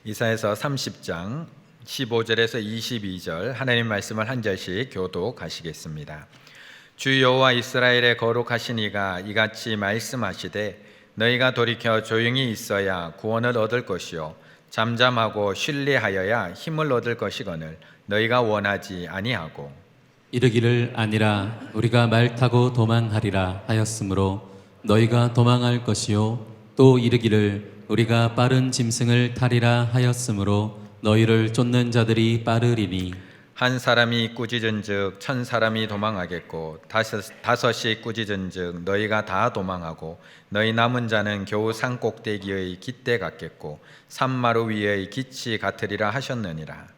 이사야서 30장 15절에서 22절 하나님 말씀을 한 절씩 교독하시겠습니다. 주 여호와 이스라엘의 거룩하신 이가 이같이 말씀하시되 너희가 돌이켜 조용히 있어야 구원을 얻을 것이요 잠잠하고 신뢰하여야 힘을 얻을 것이거늘 너희가 원하지 아니하고 이르기를 아니라 우리가 말 타고 도망하리라 하였으므로 너희가 도망할 것이요 또 이르기를 우리가 빠른 짐승을 타리라 하였으므로 너희를 쫓는 자들이 빠르리니 한 사람이 꾸짖은즉 천 사람이 도망하겠고 다섯이 꾸짖은즉 너희가 다 도망하고 너희 남은 자는 겨우 산 꼭대기의 깃대 같겠고 산마루 위의 깃이 같으리라 하셨느니라.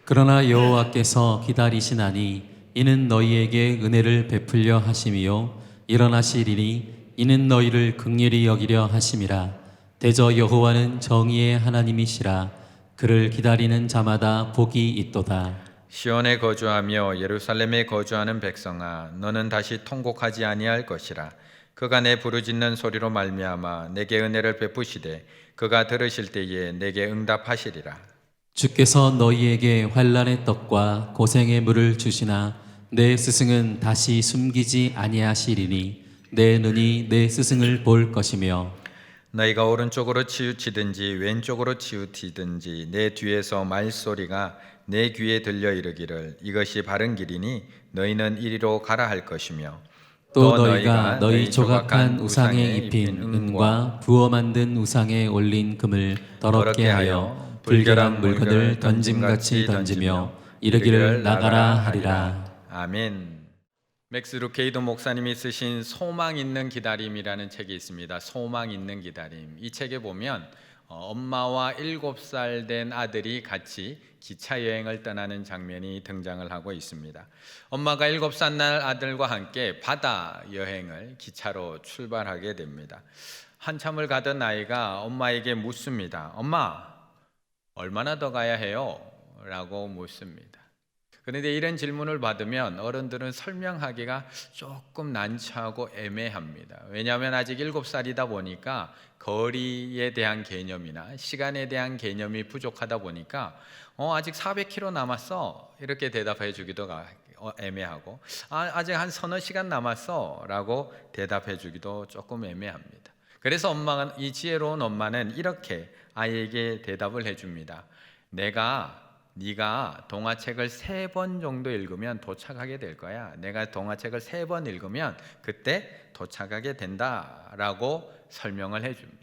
그러나 여호와께서 기다리시나니 이는 너희에게 은혜를 베풀려 하심이요 일어나시리니 이는 너희를 긍휼히 여기려 하심이라. 대저 여호와는 정의의 하나님이시라. 그를 기다리는 자마다 복이 있도다. 시온에 거주하며 예루살렘에 거주하는 백성아 너는 다시 통곡하지 아니할 것이라. 그가 내 부르짖는 소리로 말미암아 내게 은혜를 베푸시되 그가 들으실 때에 내게 응답하시리라. 주께서 너희에게 환난의 떡과 고생의 물을 주시나 내 스승은 다시 숨기지 아니하시리니 내 눈이 내 스승을 볼 것이며 너희가 오른쪽으로 치우치든지 왼쪽으로 치우치든지 내 뒤에서 말소리가 내 귀에 들려 이르기를 이것이 바른 길이니 너희는 이리로 가라 할 것이며 또 너희가 너희 조각한 우상에 입힌 은과 부어 만든 우상에 올린 금을 더럽게 하여 불결한 물건을 던짐같이 던지며 이르기를 나가라 하리라. 아멘. 맥스 루케이도 목사님이 쓰신 소망 있는 기다림이라는 책이 있습니다. 소망 있는 기다림. 이 책에 보면 엄마와 7살 된 아들이 같이 기차 여행을 떠나는 장면이 등장을 하고 있습니다. 엄마가 7살 날 아들과 함께 바다 여행을 기차로 출발하게 됩니다. 한참을 가던 아이가 엄마에게 묻습니다. 엄마, 얼마나 더 가야 해요? 라고 묻습니다. 그런데 이런 질문을 받으면 어른들은 설명하기가 조금 난처하고 애매합니다. 왜냐하면 아직 7살이다 보니까 거리에 대한 개념이나 시간에 대한 개념이 부족하다 보니까 아직 400km 남았어 이렇게 대답해 주기도 애매하고 아직 한 서너 시간 남았어 라고 대답해 주기도 조금 애매합니다. 그래서 이 지혜로운 엄마는 이렇게 아이에게 대답을 해줍니다. 네가 동화책을 3번 정도 읽으면 도착하게 될 거야. 내가 동화책을 3번 읽으면 그때 도착하게 된다라고 설명을 해줍니다.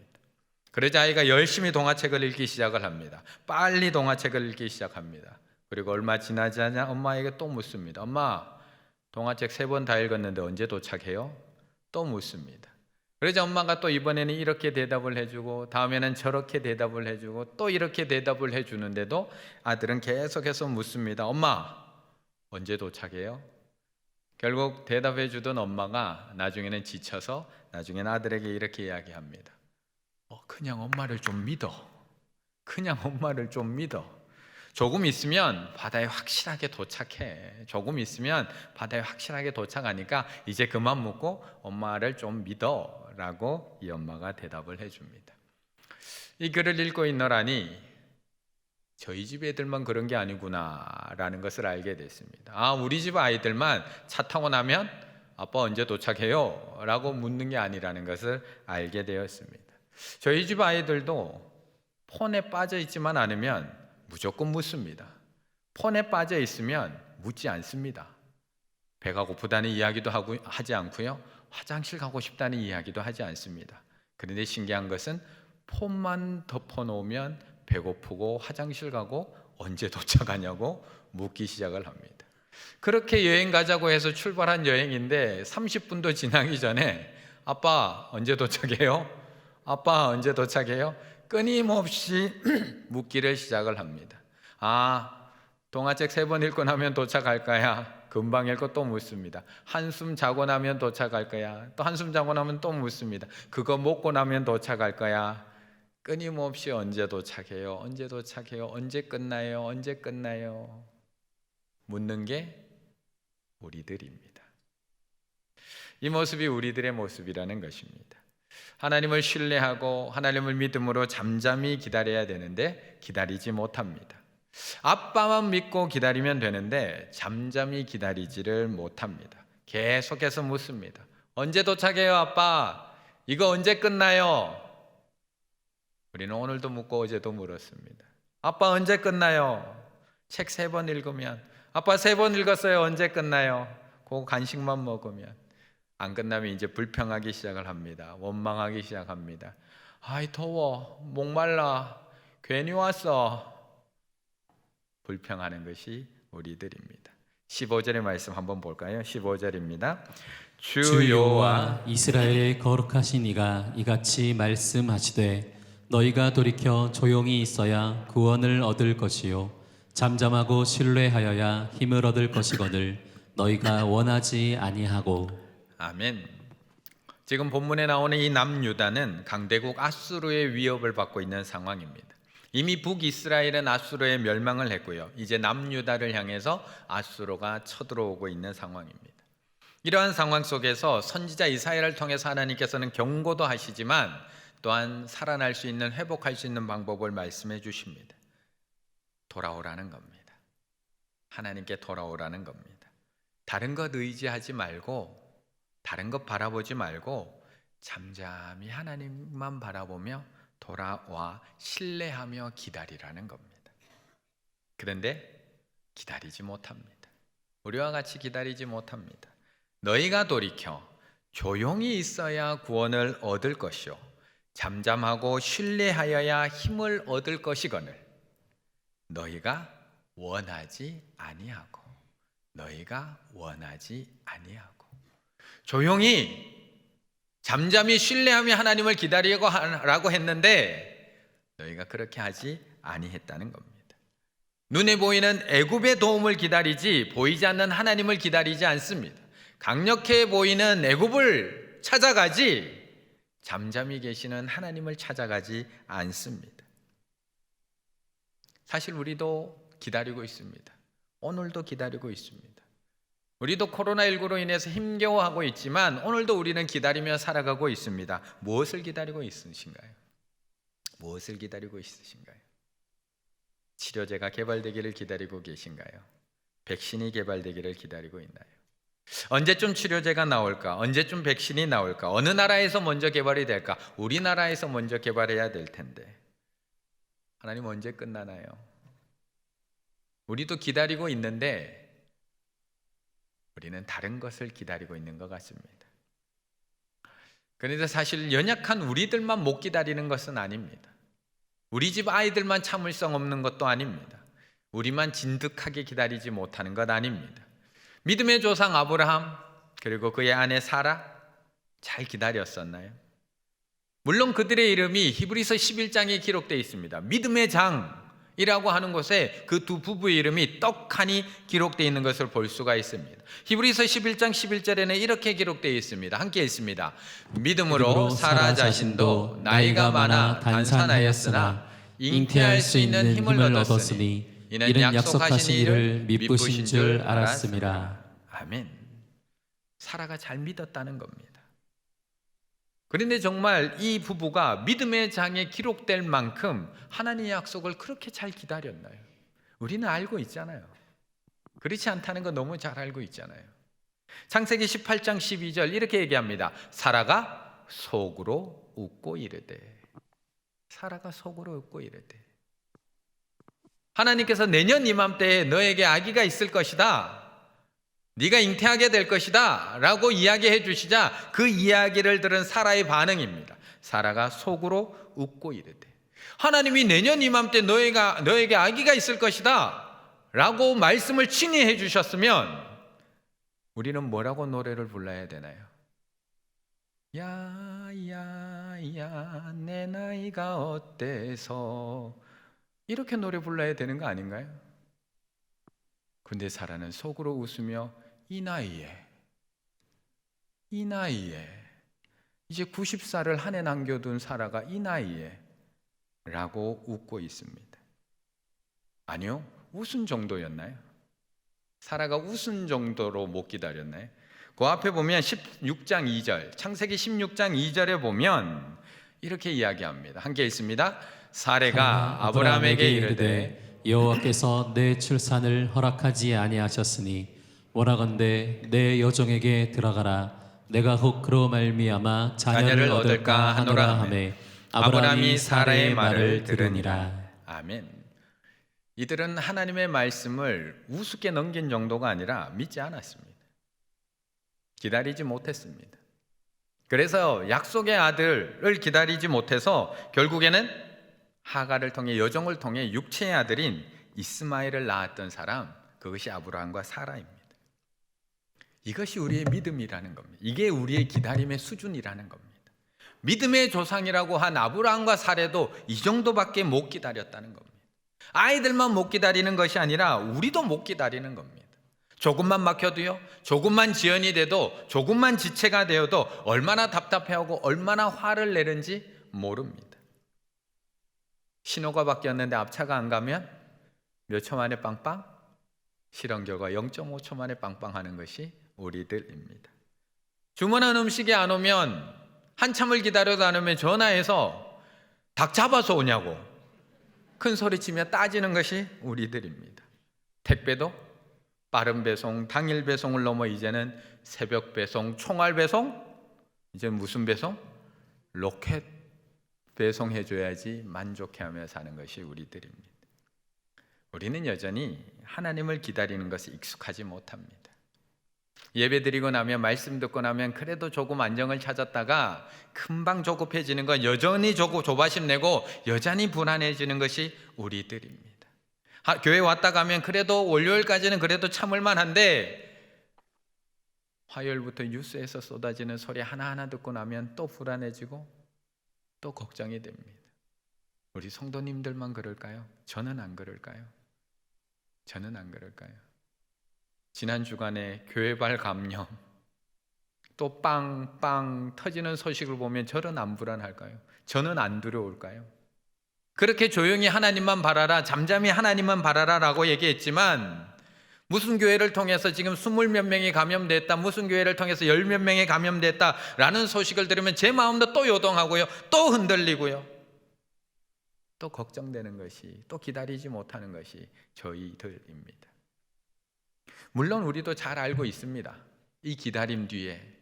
그러자 아이가 열심히 동화책을 읽기 시작을 합니다. 빨리 동화책을 읽기 시작합니다. 그리고 얼마 지나지 않아 엄마에게 또 묻습니다. 엄마, 동화책 3번 다 읽었는데 언제 도착해요? 또 묻습니다. 그러자 엄마가 또 이번에는 이렇게 대답을 해주고 다음에는 저렇게 대답을 해주고 또 이렇게 대답을 해주는데도 아들은 계속해서 묻습니다. 엄마, 언제 도착해요? 결국 대답해 주던 엄마가 나중에는 지쳐서 나중에는 아들에게 이렇게 이야기합니다. 그냥 엄마를 좀 믿어. 그냥 엄마를 좀 믿어. 조금 있으면 바다에 확실하게 도착해. 조금 있으면 바다에 확실하게 도착하니까 이제 그만 묻고 엄마를 좀 믿어 라고 이 엄마가 대답을 해줍니다. 이 글을 읽고 있노라니 저희 집 애들만 그런 게 아니구나 라는 것을 알게 됐습니다. 우리 집 아이들만 차 타고 나면 아빠 언제 도착해요? 라고 묻는 게 아니라는 것을 알게 되었습니다. 저희 집 아이들도 폰에 빠져 있지만 않으면 무조건 묻습니다. 폰에 빠져 있으면 묻지 않습니다. 배가 고프다는 이야기도 하지 않고요. 화장실 가고 싶다는 이야기도 하지 않습니다. 그런데 신기한 것은 폰만 덮어놓으면 배고프고 화장실 가고 언제 도착하냐고 묻기 시작을 합니다. 그렇게 여행 가자고 해서 출발한 여행인데 30분도 지나기 전에 아빠 언제 도착해요? 아빠 언제 도착해요? 끊임없이 묻기를 시작을 합니다. 동화책 3번 읽고 나면 도착할 거야. 금방 읽고 또 묻습니다. 한숨 자고 나면 도착할 거야. 또 한숨 자고 나면 또 묻습니다. 그거 먹고 나면 도착할 거야. 끊임없이 언제 도착해요? 언제 도착해요? 언제 끝나요? 언제 끝나요? 묻는 게 우리들입니다. 이 모습이 우리들의 모습이라는 것입니다. 하나님을 신뢰하고 하나님을 믿음으로 잠잠히 기다려야 되는데 기다리지 못합니다. 아빠만 믿고 기다리면 되는데 잠잠히 기다리지를 못합니다. 계속해서 묻습니다. 언제 도착해요, 아빠? 이거 언제 끝나요? 우리는 오늘도 묻고 어제도 물었습니다. 아빠 언제 끝나요? 책 3번 읽으면 아빠 3번 읽었어요. 언제 끝나요? 그 간식만 먹으면 안 끝나면 이제 불평하기 시작을 합니다. 원망하기 시작합니다. 아이 더워, 목말라, 괜히 왔어. 불평하는 것이 우리들입니다. 15절의 말씀 한번 볼까요? 15절입니다. 주 여호와 이스라엘의 거룩하신 이가 이같이 말씀하시되 너희가 돌이켜 조용히 있어야 구원을 얻을 것이요 잠잠하고 신뢰하여야 힘을 얻을 것이거늘 너희가 원하지 아니하고. 아멘. 지금 본문에 나오는 이 남유다는 강대국 아수르의 위협을 받고 있는 상황입니다. 이미 북이스라엘은 아수르에 멸망을 했고요. 이제 남유다를 향해서 아수르가 쳐들어오고 있는 상황입니다. 이러한 상황 속에서 선지자 이사야를 통해서 하나님께서는 경고도 하시지만 또한 살아날 수 있는, 회복할 수 있는 방법을 말씀해 주십니다. 돌아오라는 겁니다. 하나님께 돌아오라는 겁니다. 다른 것 의지하지 말고, 다른 것 바라보지 말고 잠잠히 하나님만 바라보며 돌아와 신뢰하며 기다리라는 겁니다. 그런데 기다리지 못합니다. 우리와 같이 기다리지 못합니다. 너희가 돌이켜 조용히 있어야 구원을 얻을 것이요 잠잠하고 신뢰하여야 힘을 얻을 것이거늘 너희가 원하지 아니하고. 조용히 잠잠히 신뢰하며 하나님을 기다리라고 했는데 너희가 그렇게 하지 아니했다는 겁니다. 눈에 보이는 애굽의 도움을 기다리지 보이지 않는 하나님을 기다리지 않습니다. 강력해 보이는 애굽을 찾아가지 잠잠히 계시는 하나님을 찾아가지 않습니다. 사실 우리도 기다리고 있습니다. 오늘도 기다리고 있습니다. 우리도 코로나19로 인해서 힘겨워하고 있지만 오늘도 우리는 기다리며 살아가고 있습니다. 무엇을 기다리고 있으신가요? 무엇을 기다리고 있으신가요? 치료제가 개발되기를 기다리고 계신가요? 백신이 개발되기를 기다리고 있나요? 언제쯤 치료제가 나올까? 언제쯤 백신이 나올까? 어느 나라에서 먼저 개발이 될까? 우리나라에서 먼저 개발해야 될 텐데 하나님 언제 끝나나요? 우리도 기다리고 있는데 우리는 다른 것을 기다리고 있는 것 같습니다. 그런데 사실 연약한 우리들만 못 기다리는 것은 아닙니다. 우리 집 아이들만 참을성 없는 것도 아닙니다. 우리만 진득하게 기다리지 못하는 것 아닙니다. 믿음의 조상 아브라함 그리고 그의 아내 사라 잘 기다렸었나요? 물론 그들의 이름이 히브리서 11장에 기록되어 있습니다. 믿음의 장이라고 하는 곳에 그 두 부부의 이름이 떡하니 기록되어 있는 것을 볼 수가 있습니다. 히브리서 11장 11절에는 이렇게 기록되어 있습니다. 함께 읽습니다. 믿음으로 사라 자신도 나이가 많아 단산하였으나 잉태할 수 있는 힘을 얻었으니 이는 약속하신 이를 미쁘신 줄 알았습니다. 아멘. 사라가 잘 믿었다는 겁니다. 그런데 정말 이 부부가 믿음의 장에 기록될 만큼 하나님의 약속을 그렇게 잘 기다렸나요? 우리는 알고 있잖아요. 그렇지 않다는 거 너무 잘 알고 있잖아요. 창세기 18장 12절 이렇게 얘기합니다. 사라가 속으로 웃고 이르되. 사라가 속으로 웃고 이르되. 하나님께서 내년 이맘때에 너에게 아기가 있을 것이다. 네가 잉태하게 될 것이다 라고 이야기해 주시자 그 이야기를 들은 사라의 반응입니다. 사라가 속으로 웃고 이르되 하나님이 내년 이맘때 너에게 아기가 있을 것이다 라고 말씀을 친히 해 주셨으면 우리는 뭐라고 노래를 불러야 되나요? 야야야 내 나이가 어때서 이렇게 노래 불러야 되는 거 아닌가요? 근데 사라는 속으로 웃으며 이 나이에 이제 90살을 한 해 남겨둔 사라가 이 나이에 라고 웃고 있습니다. 아니요, 웃은 정도였나요? 사라가 웃은 정도로 못 기다렸나요? 그 앞에 보면 16장 2절, 창세기 16장 2절에 보면 이렇게 이야기합니다. 함께 읽습니다. 사레가 아브라함에게 이르되 여호와께서 내 출산을 허락하지 아니하셨으니 원하건대 내 여종에게 들어가라. 내가 혹 그로 말미암아 자녀를 얻을까 하노라 하매 아브라함이 사라의 말을 들으니라. 아멘. 이들은 하나님의 말씀을 우습게 넘긴 정도가 아니라 믿지 않았습니다. 기다리지 못했습니다. 그래서 약속의 아들을 기다리지 못해서 결국에는 하갈을 통해, 여종을 통해 육체의 아들인 이스마엘을 낳았던 사람, 그것이 아브라함과 사라입니다. 이것이 우리의 믿음이라는 겁니다. 이게 우리의 기다림의 수준이라는 겁니다. 믿음의 조상이라고 한 아브라함과 사라도 이 정도밖에 못 기다렸다는 겁니다. 아이들만 못 기다리는 것이 아니라 우리도 못 기다리는 겁니다. 조금만 막혀도요, 조금만 지연이 돼도, 조금만 지체가 되어도 얼마나 답답해하고 얼마나 화를 내는지 모릅니다. 신호가 바뀌었는데 앞차가 안 가면 몇 초 만에 빵빵? 실험 결과 0.5초 만에 빵빵하는 것이 우리들입니다. 주문한 음식이 안 오면, 한참을 기다려도 안 오면 전화해서 닭 잡아서 오냐고 큰 소리치며 따지는 것이 우리들입니다. 택배도 빠른 배송, 당일 배송을 넘어 이제는 새벽 배송, 총알 배송, 이제 무슨 배송? 로켓 배송해줘야지 만족해하며 사는 것이 우리들입니다. 우리는 여전히 하나님을 기다리는 것에 익숙하지 못합니다. 예배 드리고 나면, 말씀 듣고 나면 그래도 조금 안정을 찾았다가 금방 조급해지는 건, 여전히 조바심 내고 여전히 불안해지는 것이 우리들입니다. 교회 왔다 가면 그래도 월요일까지는 그래도 참을만 한데 화요일부터 뉴스에서 쏟아지는 소리 하나하나 듣고 나면 또 불안해지고 또 걱정이 됩니다. 우리 성도님들만 그럴까요? 저는 안 그럴까요? 저는 안 그럴까요? 지난 주간에 교회발 감염, 또 빵빵 터지는 소식을 보면 저는 안 불안할까요? 저는 안 두려울까요? 그렇게 조용히 하나님만 바라라, 잠잠히 하나님만 바라라 라고 얘기했지만, 무슨 교회를 통해서 지금 20몇 명이 감염됐다, 무슨 교회를 통해서 10몇 명이 감염됐다 라는 소식을 들으면 제 마음도 또 요동하고요, 또 흔들리고요, 또 걱정되는 것이, 또 기다리지 못하는 것이 저희들입니다. 물론 우리도 잘 알고 있습니다. 이 기다림 뒤에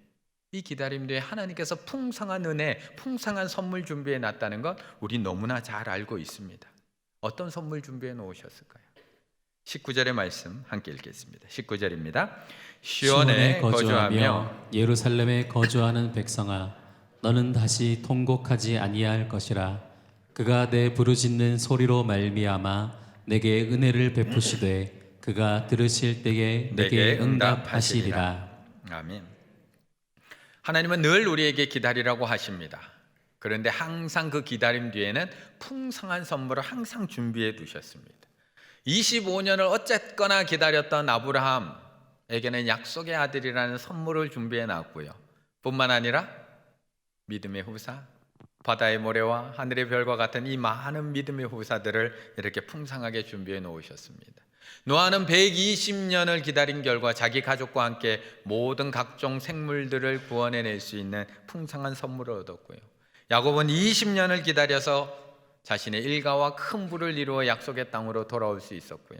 하나님께서 풍성한 은혜, 풍성한 선물 준비해 놨다는 것 우리 너무나 잘 알고 있습니다. 어떤 선물 준비해 놓으셨을까요? 19절의 말씀 함께 읽겠습니다. 19절입니다. 시온에 거주하며 예루살렘에 거주하는 백성아, 너는 다시 통곡하지 아니할 것이라. 그가 내 부르짖는 소리로 말미암아 내게 은혜를 베푸시되 그가 들으실 때에 내게 응답하시리라. 아멘. 하나님은 늘 우리에게 기다리라고 하십니다. 그런데 항상 그 기다림 뒤에는 풍성한 선물을 항상 준비해 두셨습니다. 25년을 어쨌거나 기다렸던 아브라함에게는 약속의 아들이라는 선물을 준비해 놨고요, 뿐만 아니라 믿음의 후사, 바다의 모래와 하늘의 별과 같은 이 많은 믿음의 후사들을 이렇게 풍성하게 준비해 놓으셨습니다. 노아는 120년을 기다린 결과 자기 가족과 함께 모든 각종 생물들을 구원해낼 수 있는 풍성한 선물을 얻었고요, 야곱은 20년을 기다려서 자신의 일가와 큰 부를 이루어 약속의 땅으로 돌아올 수 있었고요,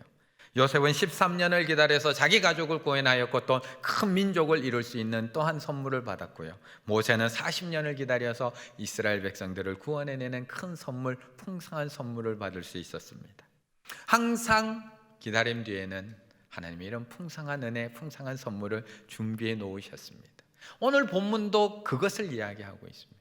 요셉은 13년을 기다려서 자기 가족을 구원하였고 또 큰 민족을 이룰 수 있는 또 한 선물을 받았고요, 모세는 40년을 기다려서 이스라엘 백성들을 구원해내는 큰 선물, 풍성한 선물을 받을 수 있었습니다. 항상 기다림 뒤에는 하나님의 이런 풍성한 은혜, 풍성한 선물을 준비해 놓으셨습니다. 오늘 본문도 그것을 이야기하고 있습니다.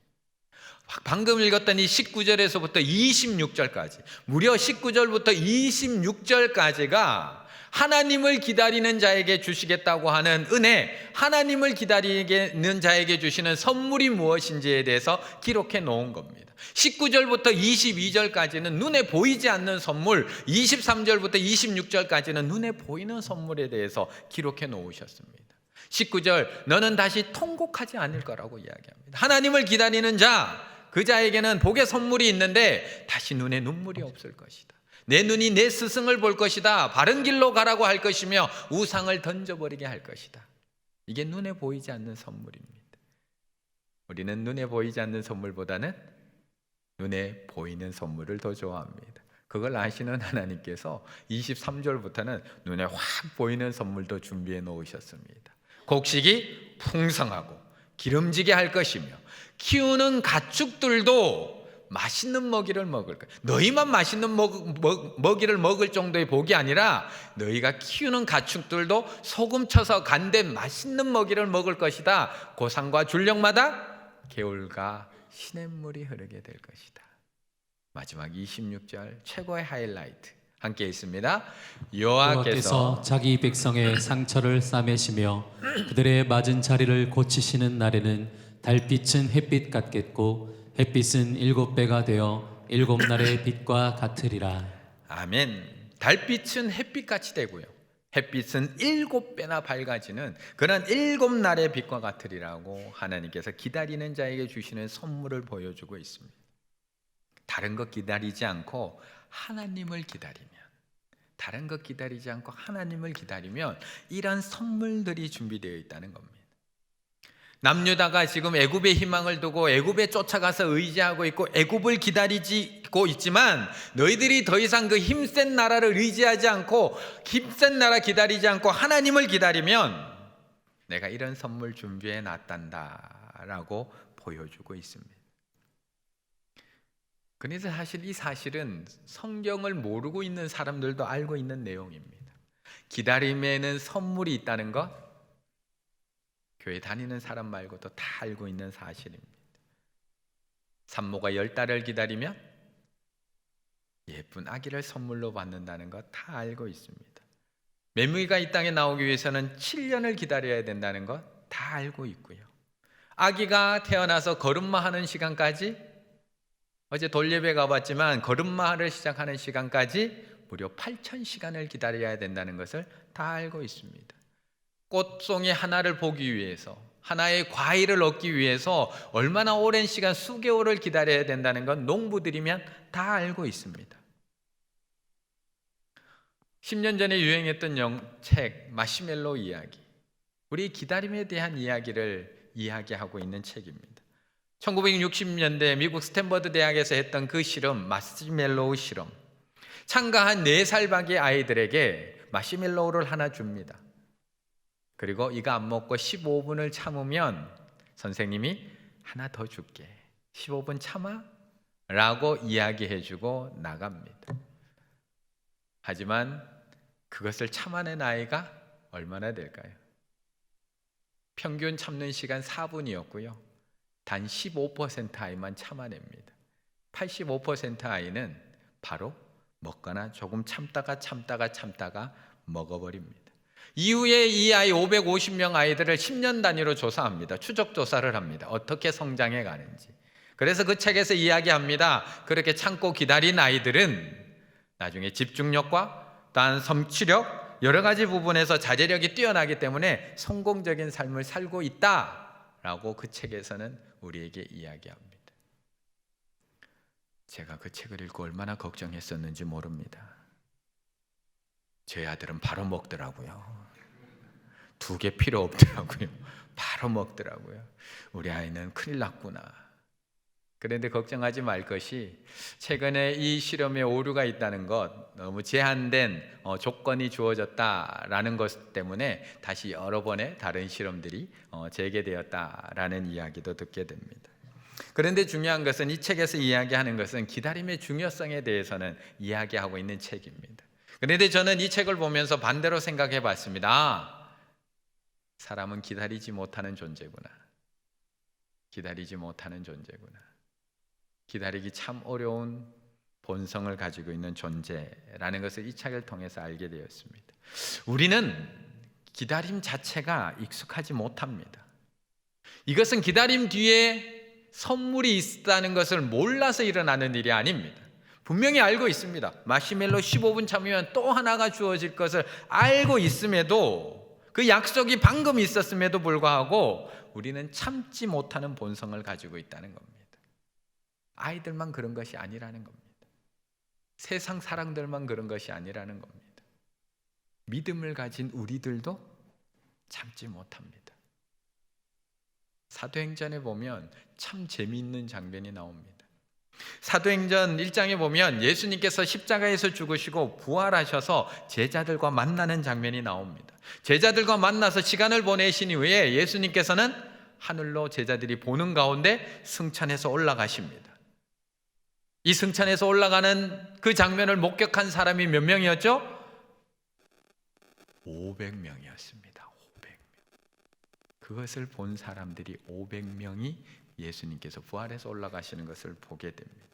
방금 읽었던 이 19절에서부터 26절까지, 무려 19절부터 26절까지가 하나님을 기다리는 자에게 주시겠다고 하는 은혜, 하나님을 기다리는 자에게 주시는 선물이 무엇인지에 대해서 기록해 놓은 겁니다. 19절부터 22절까지는 눈에 보이지 않는 선물, 23절부터 26절까지는 눈에 보이는 선물에 대해서 기록해 놓으셨습니다. 19절, 너는 다시 통곡하지 않을 거라고 이야기합니다. 하나님을 기다리는 자, 그 자에게는 복의 선물이 있는데 다시 눈에 눈물이 없을 것이다. 내 눈이 내 스승을 볼 것이다. 바른 길로 가라고 할 것이며 우상을 던져버리게 할 것이다. 이게 눈에 보이지 않는 선물입니다. 우리는 눈에 보이지 않는 선물보다는 눈에 보이는 선물을 더 좋아합니다. 그걸 아시는 하나님께서 23절부터는 눈에 확 보이는 선물도 준비해 놓으셨습니다. 곡식이 풍성하고 기름지게 할 것이며 키우는 가축들도 맛있는 먹이를 먹을 거야. 너희만 맛있는 먹이를 먹을 정도의 복이 아니라 너희가 키우는 가축들도 소금 쳐서 간된 맛있는 먹이를 먹을 것이다. 고산과 줄령마다 개울과 시냇물이 흐르게 될 것이다. 마지막 26절 최고의 하이라이트 함께 있습니다. 여호와께서 자기 백성의 상처를 싸매시며 그들의 맞은 자리를 고치시는 날에는 달빛은 햇빛 같겠고 햇빛은 7배가 되어 7날의 빛과 같으리라. 아멘. 달빛은 햇빛같이 되고요, 햇빛은 7배나 밝아지는 그런 7날의 빛과 같으리라고 하나님께서 기다리는 자에게 주시는 선물을 보여주고 있습니다. 다른 것 기다리지 않고 하나님을 기다리면, 다른 것 기다리지 않고 하나님을 기다리면 이런 선물들이 준비되어 있다는 겁니다. 남유다가 지금 애굽의 희망을 두고 애굽에 쫓아가서 의지하고 있고 애굽을 기다리고 있지만, 너희들이 더 이상 그 힘센 나라를 의지하지 않고 힘센 나라 기다리지 않고 하나님을 기다리면 내가 이런 선물 준비해 놨단다라고 보여주고 있습니다. 그래서 사실 이 사실은 성경을 모르고 있는 사람들도 알고 있는 내용입니다. 기다림에는 선물이 있다는 것, 교회 다니는 사람 말고도 다 알고 있는 사실입니다. 산모가 10달을 기다리면 예쁜 아기를 선물로 받는다는 것 다 알고 있습니다. 매무이가 이 땅에 나오기 위해서는 7년을 기다려야 된다는 것 다 알고 있고요. 아기가 태어나서 걸음마하는 시간까지, 어제 돌예배 가봤지만 걸음마를 시작하는 시간까지 무려 8,000시간을 기다려야 된다는 것을 다 알고 있습니다. 꽃송이 하나를 보기 위해서, 하나의 과일을 얻기 위해서 얼마나 오랜 시간, 수개월을 기다려야 된다는 건 농부들이면 다 알고 있습니다. 10년 전에 유행했던 책 마시멜로 이야기, 우리 기다림에 대한 이야기를 이야기하고 있는 책입니다. 1960년대 미국 스탠퍼드 대학에서 했던 그 실험, 마시멜로우 실험. 참가한 4살 밖의 아이들에게 마시멜로우를 하나 줍니다. 그리고 이거 안 먹고 15분을 참으면 선생님이 하나 더 줄게, 15분 참아? 라고 이야기해주고 나갑니다. 하지만 그것을 참아낸 아이가 얼마나 될까요? 평균 참는 시간 4분이었고요 단 15% 아이만 참아냅니다. 85% 아이는 바로 먹거나 조금 참다가 먹어버립니다. 이후에 이 아이 550명 아이들을 10년 단위로 조사합니다. 추적 조사를 합니다. 어떻게 성장해 가는지. 그래서 그 책에서 이야기합니다. 그렇게 참고 기다린 아이들은 나중에 집중력과 또한 성취력, 여러 가지 부분에서 자제력이 뛰어나기 때문에 성공적인 삶을 살고 있다라고 그 책에서는 우리에게 이야기합니다. 제가 그 책을 읽고 얼마나 걱정했었는지 모릅니다. 저희 아들은 바로 먹더라고요. 2개 필요 없더라고요. 바로 먹더라고요. 우리 아이는 큰일 났구나. 그런데 걱정하지 말 것이, 최근에 이 실험에 오류가 있다는 것, 너무 제한된 조건이 주어졌다라는 것 때문에 다시 여러 번의 다른 실험들이 재개되었다라는 이야기도 듣게 됩니다. 그런데 중요한 것은 이 책에서 이야기하는 것은 기다림의 중요성에 대해서는 이야기하고 있는 책입니다. 그런데 저는 이 책을 보면서 반대로 생각해 봤습니다. 사람은 기다리지 못하는 존재구나. 기다리지 못하는 존재구나. 기다리기 참 어려운 본성을 가지고 있는 존재라는 것을 이 책을 통해서 알게 되었습니다. 우리는 기다림 자체가 익숙하지 못합니다. 이것은 기다림 뒤에 선물이 있다는 것을 몰라서 일어나는 일이 아닙니다. 분명히 알고 있습니다. 마시멜로 15분 참으면 또 하나가 주어질 것을 알고 있음에도, 그 약속이 방금 있었음에도 불구하고 우리는 참지 못하는 본성을 가지고 있다는 겁니다. 아이들만 그런 것이 아니라는 겁니다. 세상 사람들만 그런 것이 아니라는 겁니다. 믿음을 가진 우리들도 참지 못합니다. 사도행전에 보면 참 재미있는 장면이 나옵니다. 사도행전 1장에 보면 예수님께서 십자가에서 죽으시고 부활하셔서 제자들과 만나는 장면이 나옵니다. 제자들과 만나서 시간을 보내신 이후에 예수님께서는 하늘로 제자들이 보는 가운데 승천해서 올라가십니다. 이 승천해서 올라가는 그 장면을 목격한 사람이 몇 명이었죠? 500명이었습니다. 500명. 그것을 본 사람들이 500명이 예수님께서 부활해서 올라가시는 것을 보게 됩니다.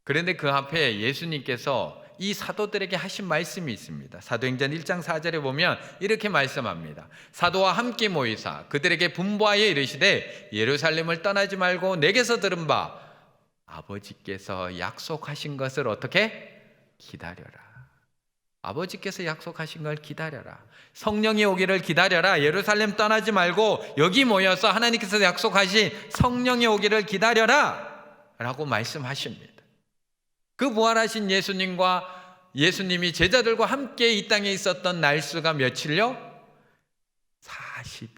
그런데 그 앞에 예수님께서 이 사도들에게 하신 말씀이 있습니다. 사도행전 1장 4절에 보면 이렇게 말씀합니다. 사도와 함께 모이사 그들에게 분부하여 이르시되 예루살렘을 떠나지 말고 내게서 들은 바 아버지께서 약속하신 것을 어떻게? 기다려라. 아버지께서 약속하신 걸 기다려라. 성령이 오기를 기다려라. 예루살렘 떠나지 말고 여기 모여서 하나님께서 약속하신 성령이 오기를 기다려라 라고 말씀하십니다. 그 부활하신 예수님이 제자들과 함께 이 땅에 있었던 날수가 며칠요? 40일.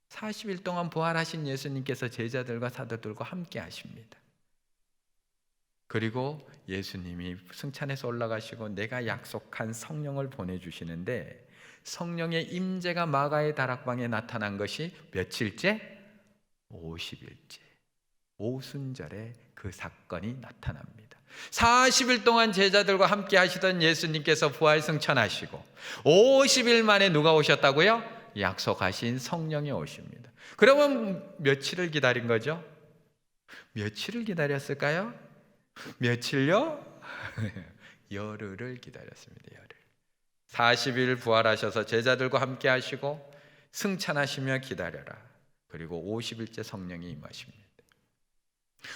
40일 동안 부활하신 예수님께서 제자들과 사도들과 함께 하십니다. 그리고 예수님이 승천해서 올라가시고 내가 약속한 성령을 보내주시는데 성령의 임재가 마가의 다락방에 나타난 것이 며칠째? 50일째. 오순절에 그 사건이 나타납니다. 40일 동안 제자들과 함께 하시던 예수님께서 부활 승천하시고 50일 만에 누가 오셨다고요? 약속하신 성령이 오십니다. 그러면 며칠을 기다린 거죠? 며칠을 기다렸을까요? 며칠요? 열흘을 기다렸습니다. 열흘. 40일 부활하셔서 제자들과 함께 하시고 승천하시며 기다려라. 그리고 50일째 성령이 임하십니다.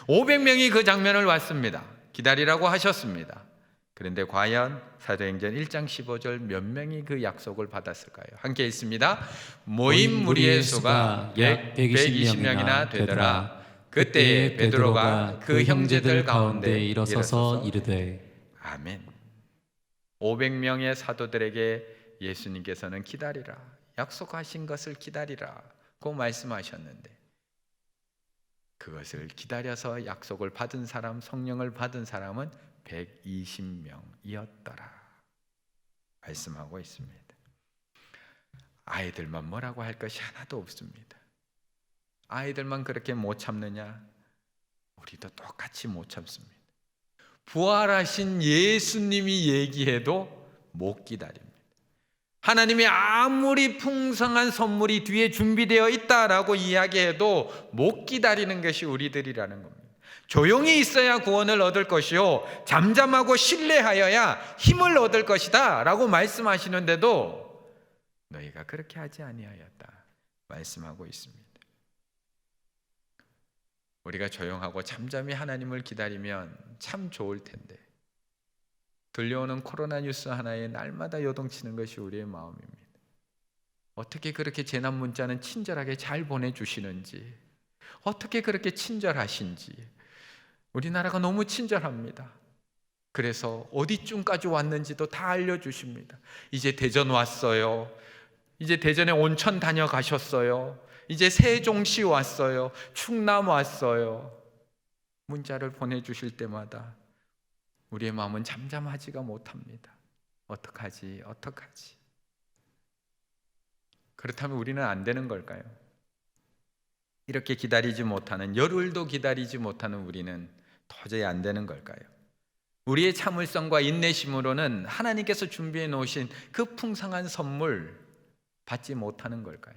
500명이 그 장면을 봤습니다. 기다리라고 하셨습니다. 그런데 과연 사도행전 1장 15절 몇 명이 그 약속을 받았을까요? 함께 있습니다. 모인 무리의 수가 약 120명이나 되더라. 그때 베드로가 그 형제들 가운데 일어서서 이르되 아멘. 500명의 사도들에게 예수님께서는 기다리라. 약속하신 것을 기다리라고 말씀하셨는데 그것을 기다려서 약속을 받은 사람, 성령을 받은 사람은 120명이었더라 말씀하고 있습니다. 아이들만 뭐라고 할 것이 하나도 없습니다. 아이들만 그렇게 못 참느냐? 우리도 똑같이 못 참습니다. 부활하신 예수님이 얘기해도 못 기다립니다. 하나님이 아무리 풍성한 선물이 뒤에 준비되어 있다라고 이야기해도 못 기다리는 것이 우리들이라는 겁니다. 조용히 있어야 구원을 얻을 것이요 잠잠하고 신뢰하여야 힘을 얻을 것이다 라고 말씀하시는데도 너희가 그렇게 하지 아니하였다 말씀하고 있습니다. 우리가 조용하고 잠잠히 하나님을 기다리면 참 좋을 텐데 들려오는 코로나 뉴스 하나에 날마다 요동치는 것이 우리의 마음입니다. 어떻게 그렇게 재난 문자는 친절하게 잘 보내주시는지, 어떻게 그렇게 친절하신지. 우리나라가 너무 친절합니다. 그래서 어디쯤까지 왔는지도 다 알려주십니다. 이제 대전 왔어요. 이제 대전에 온천 다녀가셨어요. 이제 세종시 왔어요. 충남 왔어요. 문자를 보내주실 때마다 우리의 마음은 잠잠하지가 못합니다. 어떡하지? 그렇다면 우리는 안 되는 걸까요? 이렇게 기다리지 못하는, 열흘도 기다리지 못하는 우리는 도저히 안 되는 걸까요? 우리의 참을성과 인내심으로는 하나님께서 준비해 놓으신 그 풍성한 선물 받지 못하는 걸까요?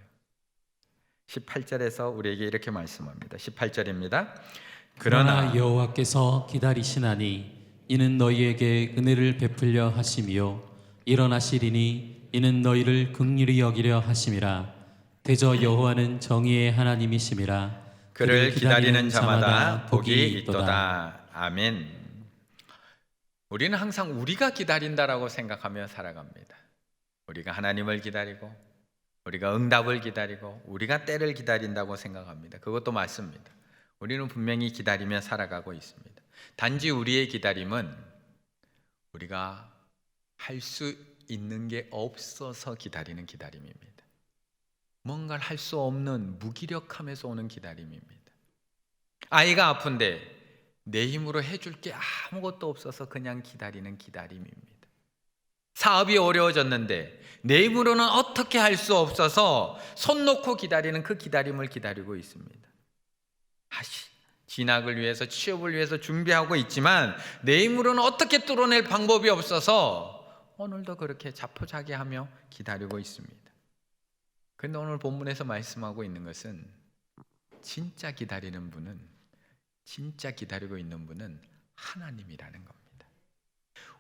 18절에서 우리에게 이렇게 말씀합니다. 18절입니다. 그러나 여호와께서 기다리시나니 이는 너희에게 은혜를 베풀려 하심이요 일어나시리니 이는 너희를 긍휼히 여기려 하심이라. 대저 여호와는 정의의 하나님이심이라. 그를 기다리는 자마다 복이 있도다. 아멘. 우리는 항상 우리가 기다린다라고 생각하며 살아갑니다. 우리가 하나님을 기다리고 우리가 응답을 기다리고 우리가 때를 기다린다고 생각합니다. 그것도 맞습니다. 우리는 분명히 기다리며 살아가고 있습니다. 단지 우리의 기다림은 우리가 할 수 있는 게 없어서 기다리는 기다림입니다. 뭔가를 할 수 없는 무기력함에서 오는 기다림입니다. 아이가 아픈데 내 힘으로 해줄 게 아무것도 없어서 그냥 기다리는 기다림입니다. 사업이 어려워졌는데 내 힘으로는 어떻게 할 수 없어서 손 놓고 기다리는 그 기다림을 기다리고 있습니다. 진학을 위해서, 취업을 위해서 준비하고 있지만 내 힘으로는 어떻게 뚫어낼 방법이 없어서 오늘도 그렇게 자포자기하며 기다리고 있습니다. 그런데 오늘 본문에서 말씀하고 있는 것은 진짜 기다리는 분은, 진짜 기다리고 있는 분은 하나님이라는 겁니다.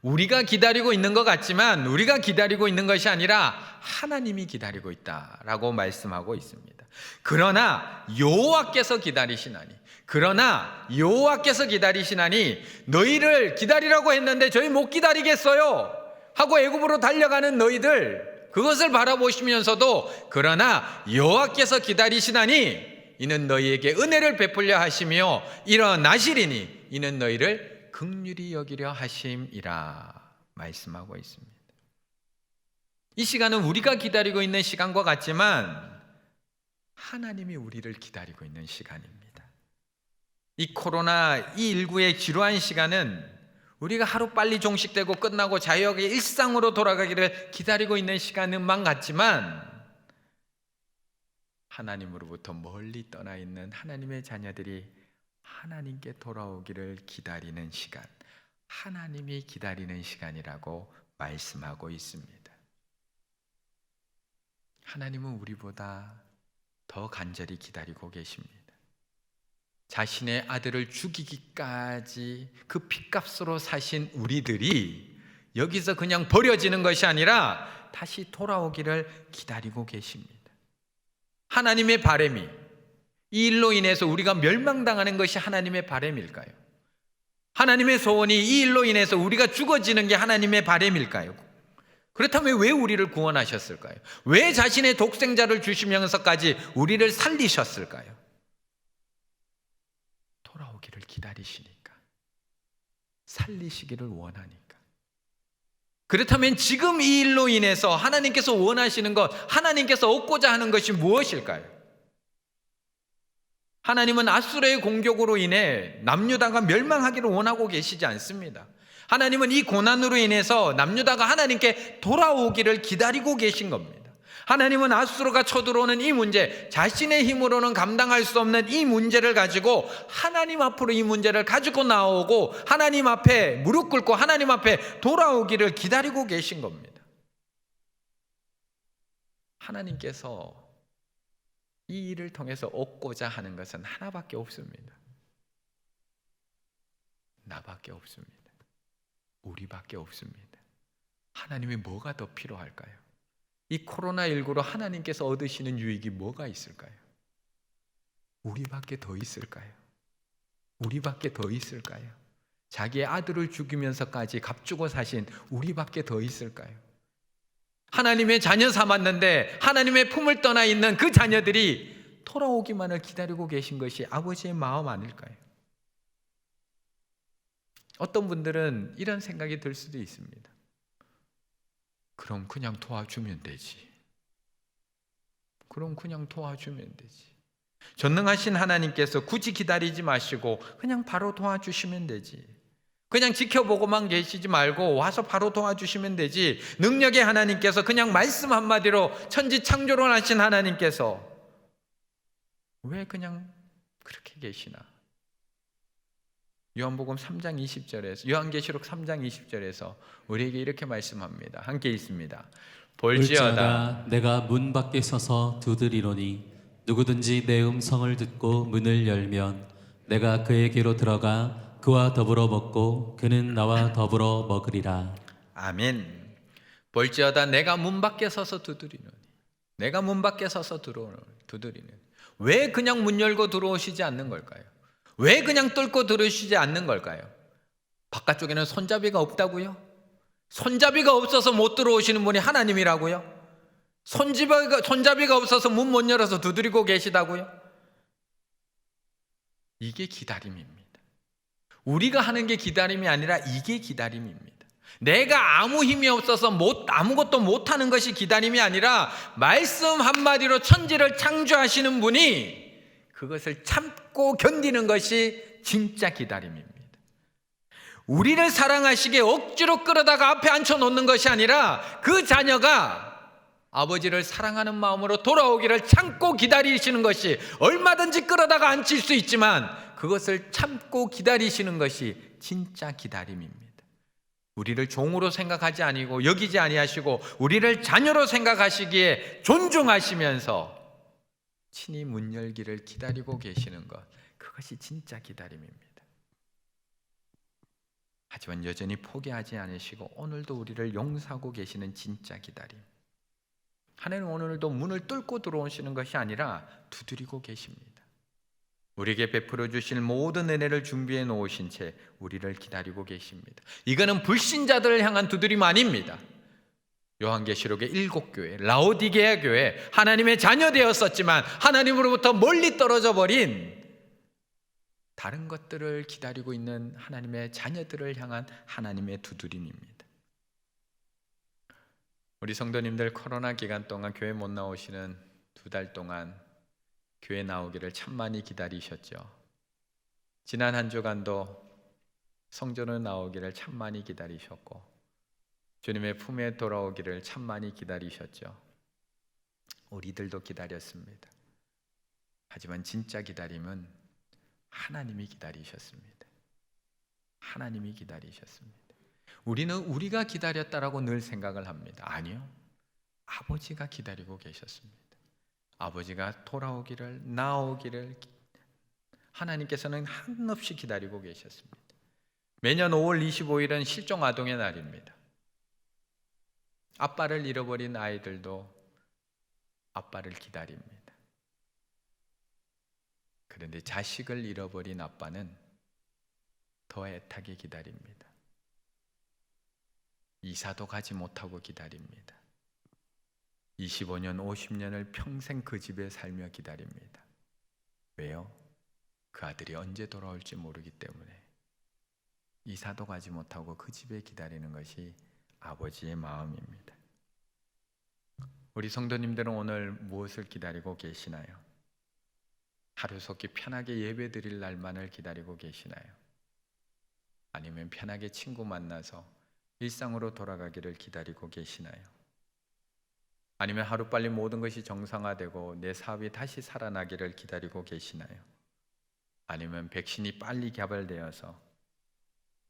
우리가 기다리고 있는 것 같지만 우리가 기다리고 있는 것이 아니라 하나님이 기다리고 있다라고 말씀하고 있습니다. 그러나 여호와께서 기다리시나니, 너희를 기다리라고 했는데 저희 못 기다리겠어요 하고 애굽으로 달려가는 너희들, 그것을 바라보시면서도 그러나 여호와께서 기다리시나니 이는 너희에게 은혜를 베풀려 하시며 일어나시리니 이는 너희를 긍휼히 여기려 하심이라 말씀하고 있습니다. 이 시간은 우리가 기다리고 있는 시간과 같지만 하나님이 우리를 기다리고 있는 시간입니다. 이 코로나19의 지루한 시간은 우리가 하루빨리 종식되고 끝나고 자유하게 일상으로 돌아가기를 기다리고 있는 시간만 같지만 하나님으로부터 멀리 떠나 있는 하나님의 자녀들이 하나님께 돌아오기를 기다리는 시간, 하나님이 기다리는 시간이라고 말씀하고 있습니다. 하나님은 우리보다 더 간절히 기다리고 계십니다. 자신의 아들을 죽이기까지 그 핏값으로 사신 우리들이 여기서 그냥 버려지는 것이 아니라 다시 돌아오기를 기다리고 계십니다. 하나님의 바람이, 이 일로 인해서 우리가 멸망당하는 것이 하나님의 바람일까요? 하나님의 소원이 이 일로 인해서 우리가 죽어지는 게 하나님의 바람일까요? 그렇다면 왜 우리를 구원하셨을까요? 왜 자신의 독생자를 주시면서까지 우리를 살리셨을까요? 돌아오기를 기다리시니까, 살리시기를 원하니까. 그렇다면 지금 이 일로 인해서 하나님께서 원하시는 것, 하나님께서 얻고자 하는 것이 무엇일까요? 하나님은 아수르의 공격으로 인해 남유다가 멸망하기를 원하고 계시지 않습니다. 하나님은 이 고난으로 인해서 남유다가 하나님께 돌아오기를 기다리고 계신 겁니다. 하나님은 아수르가 쳐들어오는 이 문제, 자신의 힘으로는 감당할 수 없는 이 문제를 가지고 하나님 앞으로 이 문제를 가지고 나오고 하나님 앞에 무릎 꿇고 하나님 앞에 돌아오기를 기다리고 계신 겁니다. 하나님께서 이 일을 통해서 얻고자 하는 것은 하나밖에 없습니다. 나밖에 없습니다. 우리밖에 없습니다. 하나님이 뭐가 더 필요할까요? 이 코로나19로 하나님께서 얻으시는 유익이 뭐가 있을까요? 우리밖에 더 있을까요? 우리밖에 더 있을까요? 자기의 아들을 죽이면서까지 값주고 사신 우리밖에 더 있을까요? 하나님의 자녀 삼았는데 하나님의 품을 떠나 있는 그 자녀들이 돌아오기만을 기다리고 계신 것이 아버지의 마음 아닐까요? 어떤 분들은 이런 생각이 들 수도 있습니다. 그럼 그냥 도와주면 되지. 전능하신 하나님께서 굳이 기다리지 마시고 그냥 바로 도와주시면 되지. 그냥 지켜보고만 계시지 말고 와서 바로 도와주시면 되지. 능력의 하나님께서 그냥 말씀 한마디로 천지 창조를 하신 하나님께서 왜 그냥 그렇게 계시나? 요한복음 3장 20절에서, 요한계시록 3장 20절에서 우리에게 이렇게 말씀합니다. 함께 읽습니다. 볼지어다 내가 문 밖에 서서 두드리노니 누구든지 내 음성을 듣고 문을 열면 내가 그에게로 들어가 그와 더불어 먹고 그는 나와 더불어 먹으리라. 아멘. 볼지어다 내가 문 밖에 서서 두드리노니, 내가 문 밖에 서서 두드리는. 왜 그냥 문 열고 들어오시지 않는 걸까요? 왜 그냥 뚫고 들어오시지 않는 걸까요? 바깥쪽에는 손잡이가 없다고요? 손잡이가 없어서 못 들어오시는 분이 하나님이라고요? 손잡이가 없어서 문 못 열어서 두드리고 계시다고요? 이게 기다림입니다. 우리가 하는 게 기다림이 아니라 이게 기다림입니다. 내가 아무 힘이 없어서 아무것도 못하는 것이 기다림이 아니라 말씀 한마디로 천지를 창조하시는 분이 그것을 참고 견디는 것이 진짜 기다림입니다. 우리를 사랑하시기에 억지로 끌어다가 앞에 앉혀놓는 것이 아니라 그 자녀가 아버지를 사랑하는 마음으로 돌아오기를 참고 기다리시는 것이, 얼마든지 끌어다가 앉힐 수 있지만 그것을 참고 기다리시는 것이 진짜 기다림입니다. 우리를 종으로 생각하지 아니고 여기지 아니하시고 우리를 자녀로 생각하시기에 존중하시면서 친히 문 열기를 기다리고 계시는 것, 그것이 진짜 기다림입니다. 하지만 여전히 포기하지 않으시고 오늘도 우리를 용서하고 계시는 진짜 기다림. 하나님 오늘도 문을 뚫고 들어오시는 것이 아니라 두드리고 계십니다. 우리에게 베풀어 주실 모든 은혜를 준비해 놓으신 채 우리를 기다리고 계십니다. 이거는 불신자들을 향한 두드림 아닙니다. 요한계시록의 7교회, 라오디게아 교회, 하나님의 자녀 되었었지만 하나님으로부터 멀리 떨어져 버린 다른 것들을 기다리고 있는 하나님의 자녀들을 향한 하나님의 두드림입니다. 우리 성도님들 코로나 기간 동안 교회 못 나오시는 2달 동안 교회 나오기를 참 많이 기다리셨죠. 지난 한 주간도 성전으로 나오기를 참 많이 기다리셨고 주님의 품에 돌아오기를 참 많이 기다리셨죠. 우리들도 기다렸습니다. 하지만 진짜 기다림은 하나님이 기다리셨습니다. 하나님이 기다리셨습니다. 우리는 우리가 기다렸다라고 늘 생각을 합니다. 아니요, 아버지가 기다리고 계셨습니다. 아버지가 돌아오기를, 나오기를 하나님께서는 한없이 기다리고 계셨습니다. 매년 5월 25일은 실종 아동의 날입니다. 아빠를 잃어버린 아이들도 아빠를 기다립니다. 그런데 자식을 잃어버린 아빠는 더 애타게 기다립니다. 이사도 가지 못하고 기다립니다. 25년, 50년을 평생 그 집에 살며 기다립니다. 왜요? 그 아들이 언제 돌아올지 모르기 때문에 이사도 가지 못하고 그 집에 기다리는 것이 아버지의 마음입니다. 우리 성도님들은 오늘 무엇을 기다리고 계시나요? 하루속히 편하게 예배 드릴 날만을 기다리고 계시나요? 아니면 편하게 친구 만나서 일상으로 돌아가기를 기다리고 계시나요? 아니면 하루빨리 모든 것이 정상화되고 내 사업이 다시 살아나기를 기다리고 계시나요? 아니면 백신이 빨리 개발되어서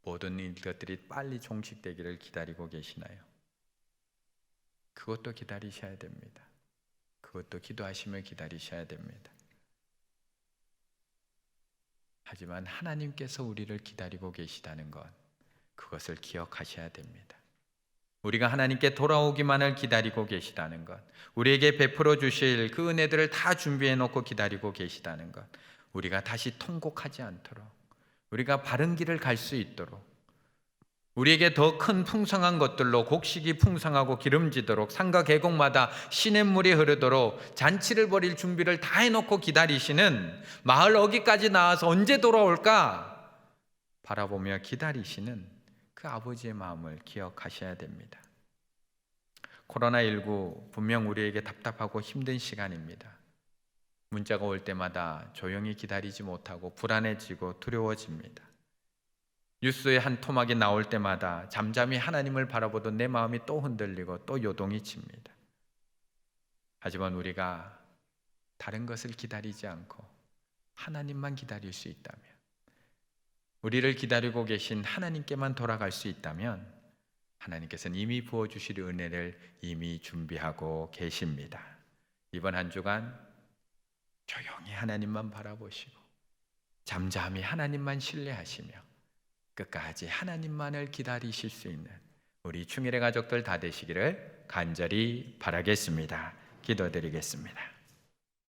모든 것들이 빨리 종식되기를 기다리고 계시나요? 그것도 기다리셔야 됩니다. 그것도 기도하시며 기다리셔야 됩니다. 하지만 하나님께서 우리를 기다리고 계시다는 것, 그것을 기억하셔야 됩니다. 우리가 하나님께 돌아오기만을 기다리고 계시다는 것, 우리에게 베풀어 주실 그 은혜들을 다 준비해 놓고 기다리고 계시다는 것, 우리가 다시 통곡하지 않도록, 우리가 바른 길을 갈 수 있도록, 우리에게 더 큰 풍성한 것들로 곡식이 풍성하고 기름지도록, 산과 계곡마다 시냇물이 흐르도록 잔치를 벌일 준비를 다 해놓고 기다리시는, 마을 어귀까지 나와서 언제 돌아올까 바라보며 기다리시는 그 아버지의 마음을 기억하셔야 됩니다. 코로나19 분명 우리에게 답답하고 힘든 시간입니다. 문자가 올 때마다 조용히 기다리지 못하고 불안해지고 두려워집니다. 뉴스의 한 토막이 나올 때마다 잠잠히 하나님을 바라보던 내 마음이 또 흔들리고 또 요동이 칩니다. 하지만 우리가 다른 것을 기다리지 않고 하나님만 기다릴 수 있다면, 우리를 기다리고 계신 하나님께만 돌아갈 수 있다면 하나님께서는 이미 부어주실 은혜를 이미 준비하고 계십니다. 이번 한 주간 조용히 하나님만 바라보시고 잠잠히 하나님만 신뢰하시며 끝까지 하나님만을 기다리실 수 있는 우리 충일의 가족들 다 되시기를 간절히 바라겠습니다. 기도드리겠습니다.